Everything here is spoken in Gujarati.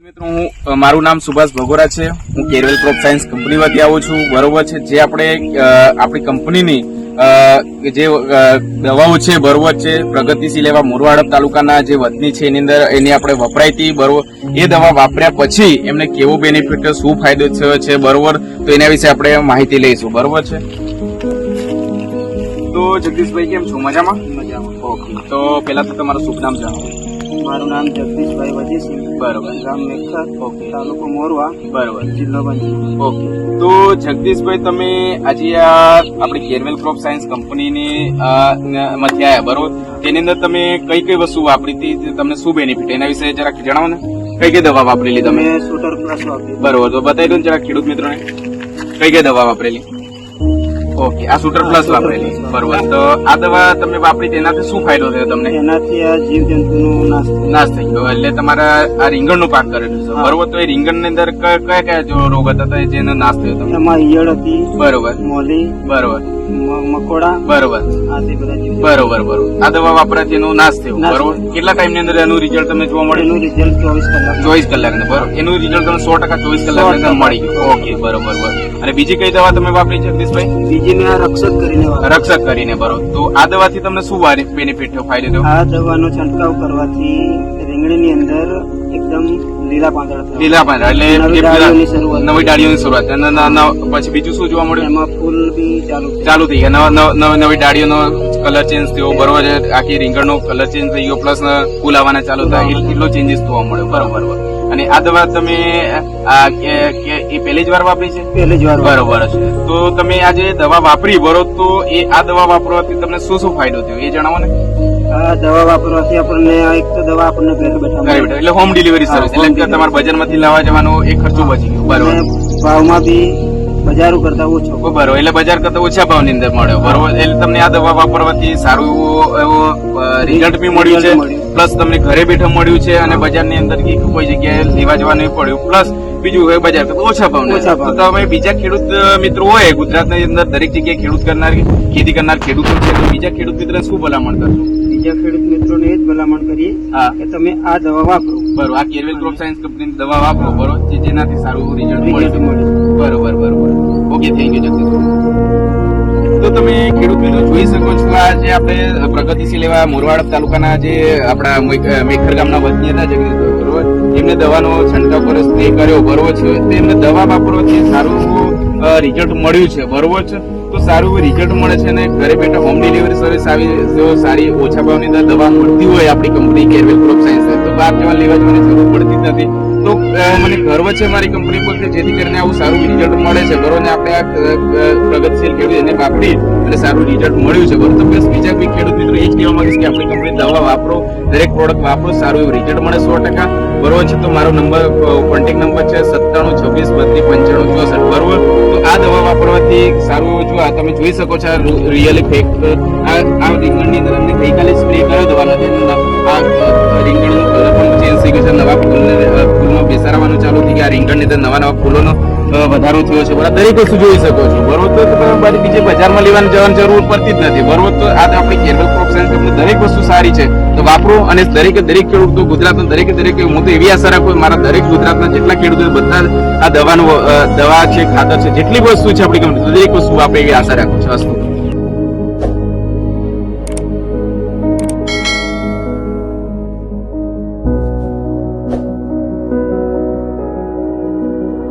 મિત્રો હું મારું નામ સુભાષ ભગોરા છે। હું કેરવેલ ક્રોપ સાયન્સ કંપની વતી આવું છું, બરોબર છે। જે આપણે આપણી કંપનીની જે દવાઓ છે બરોબર છે, પ્રગતિશીલ એવા મોરવાડ તાલુકાના જે વતની છે એની અંદર એની આપણે વપરાઈ હતી બરોબર। એ દવા વાપર્યા પછી એમને કેવો બેનિફિટ, શું ફાયદો થયો છે બરોબર, તો એના વિશે આપણે માહિતી લઈશું, બરોબર છે। તો જગદીશભાઈ કેમ છો? મજામાં? મજામાં। ઓકે, તો પહેલા તો તમારું શુભ નામ જણાવો। મારું નામ જગદીશભાઈ વજીસિંહ, બરોબર, ગામ મેખર, ઓકે, તાલુકો મોરવા, બરોબર, જિલ્લો પંચમહાલ। ઓકે। તો જગદીશભાઈ તમે આજે આ આપણી કેરવેલ ક્રોપ સાયન્સ કંપનીની માંથી આવ્યા બરોબર, તેની અંદર તમે કઈ કઈ વસ્તુ વાપરી હતી, તમને શું બેનિફિટ એના વિશે જરાક જણાવો ને। કઈ કઈ દવા વાપરેલી તમે? મેં શૂટર પ્લસ વાપરી। બરોબર, તો બતાવી દો ને જરાક ખેડૂત મિત્રોને કઈ કઈ દવા વાપરેલી। ઓકે, આ શૂટર પ્લસ વાપરેલી, બરોબર। તો આ દવા તમે વાપરી તેનાથી શું ફાયદો થયો તમને? એનાથી આ જીવજંતુનો નાશ થઈ ગયો, એટલે તમારા આ રીંગણનું પાક કરેલું છે બરોબર। તો એ રીંગણની અંદર કયા કયા જો રોગ હતા જેનો નાશ થયો તમને? એમાં ઈયળ હતી, બરોબર, મોલી, બરોબર, મકોડા, બરોબર, આ તે બધા જીવ। બરોબર, બરોબર। આ દવા વાપરાથી એનો નાશ થયો બરોબર। કેટલા ટાઈમ ની અંદર એનું રિઝલ્ટ તમને જોવા મળે? એનું રિઝલ્ટ 24 કલાક। 24 કલાક ને બરોબર, એનું રિઝલ્ટ તમને 100% 24 કલાક ની અંદર મળી ગયું। ઓકે, બરોબર, બરોબર। અને બીજી કઈ દવા તમે વાપરી છે જગદીશભાઈ? બીજી મેં આ રક્ષક કરીને વાપરી। રક્ષક કરીને, બરોબર। તો આ દવાથી તમને શું બેનિફિટ થયો, ફાયદો થયો? આ દવાનો છંટકાવ કરવાથી રીંગણીની અંદર એકદમ લીલા પાંદડા થયા। લીલા પાંદડા એટલે નવી ડાળીઓની શરૂઆત। નવી ડાળીઓની શરૂઆત, પછી બીજું શું જોવા મળ્યું? એમાં ફૂલ બી ચાલુ થઈ ગયા, નવી ડાળીઓનો કલર ચેન્જ થયો બરોબર છે, આખી રીંગણનો કલર ચેન્જ થઈ ગયો, પ્લસ ફૂલ આવવાના ચાલુ થાય, એટલો ચેન્જીસ જોવા મળ્યો બરોબર। અને આ દવા તમે એ પહેલી જ વાર વાપરી છે? પહેલી જ વાર બરોબર છે। તો તમે આ જે દવા વાપરી બરોબર, તો એ આ દવા વાપરવાથી તમને શું શું ફાયદો થયો એ જણાવો ને। આ દવા વાપરવાથી આપણને આ એક તો દવા આપણને ઘરે બેઠા ઘરે બેઠા એટલે હોમ ડિલિવરી સર્વિસ, એટલે કે તમારા બજારમાંથી લાવવા જવાનો એક ખર્ચો બચી ગયો બરોબર। અને ભાવમાં બી બજારો કરતા ઓછો બરોબર, એટલે બજાર કરતા ઓછા ભાવની અંદર મળ્યો બરોબર। એટલે તમને આ દવા વાપરવાથી સારું એવું રિઝલ્ટ બી મળ્યું છે, પ્લસ તમને ઘરે બેઠા મળ્યું છે, અને બજારની અંદર કોઈ જગ્યાએ લેવા જવા નહીં પડ્યું, પ્લસ બીજું હવે બજાર કરતા ઓછા ભાવ। તો તમે બીજા ખેડૂત મિત્રો હોય ગુજરાતની અંદર દરેક જગ્યાએ ખેડૂત કરનાર, ખેતી કરનાર ખેડૂતો છે, તો બીજા ખેડૂત મિત્રોને શું ભલામણ કરશો? બીજા ખેડૂત મિત્રોને એ જ ભલામણ કરીએ કે તમે આ દવા વાપરો બરોબર, આ કેરવેલ ક્રોપ સાયન્સ કંપનીની દવા વાપરો બરોબર, જેનાથી સારું રિઝલ્ટ મળે બરોબર, બરોબર। Okay, thank you Jagdish. તો તમે ખેડૂત મિત્રો જોઈ શકો છો, આ જે આપણે પ્રગતિશીલ એવા મોરવાડ તાલુકાના જે આપણા મેખર ગામના વતની હતા જગદીશભાઈ બરોબર, એમને દવાનો છંટકાવ કર્યો, સ્પ્રે કર્યો બરોબર છે, તો એમને દવા વાપરવાથી સારું રિઝલ્ટ મળ્યું છે બરોબર છે। તો સારું રિઝલ્ટ મળે છે, અને ઘરે બેઠા હોમ ડિલિવરી સર્વિસ આવી સારી ઓછા ભાવની અંદર દવા મળતી હોય આપણી કંપની કેરવેલ ક્રોપ સાયન્સ, તો બહાર જવા લેવા જવાની જરૂર પડતી જ નથી। તો મને ગર્વ છે મારી કંપની પર, જેથી કરીને આવું સારું રિઝલ્ટ મળે છે બરોબર, ને આપણે આ પ્રગતિશીલ ખેડૂત એને વાપરી અને સારું રિઝલ્ટ મળ્યું છે બરોબર। તો બસ બીજા કોઈ ખેડૂત મિત્રો એ જ કહેવા માંગીશ કે આપણી કંપની દવા વાપરો, દરેક પ્રોડક્ટ વાપરો, સારું એવું રિઝલ્ટ મળે 100% બરોબર છે। તો મારો નંબર, કોન્ટેક્ટ નંબર છે 9726329564 બરોબર। તો આ દવા વાપરવાથી સારું, જો આ તમે જોઈ શકો છો રિયલી ફેક, આ રીંગણની અંદર અમને ગઈકાલે સ્પ્રે કર્યો દવાનો, આ રીંગણનો કલર પણ ચેન્જ થઈ ગયો છે, નવા ફૂલમાં બેસાડવાનું ચાલુ થઈ ગયા, રીંગણની અંદર નવા ફૂલોનો વધારો થયો છે બરાબર, દરેક વસ્તુ જોઈ શકો છો બરોબર। તો તમારે બીજે બજારમાં લેવાની જવાની જરૂર પડતી જ નથી બરોબર। તો આ આપણી કેરવેલ ક્રોપ સાયન્સ કંપની દરેક વસ્તુ સારી છે, તો વાપરો, અને દરેક ખેડૂતો ગુજરાતના દરેક હું તો એવી આશા રાખું મારા દરેક ગુજરાતના જેટલા ખેડૂતો બધા આ દવા છે, ખાતર છે, જેટલી વસ્તુ છે આપણી કંપની દરેક વસ્તુ વાપરે એવી આશા રાખું છું।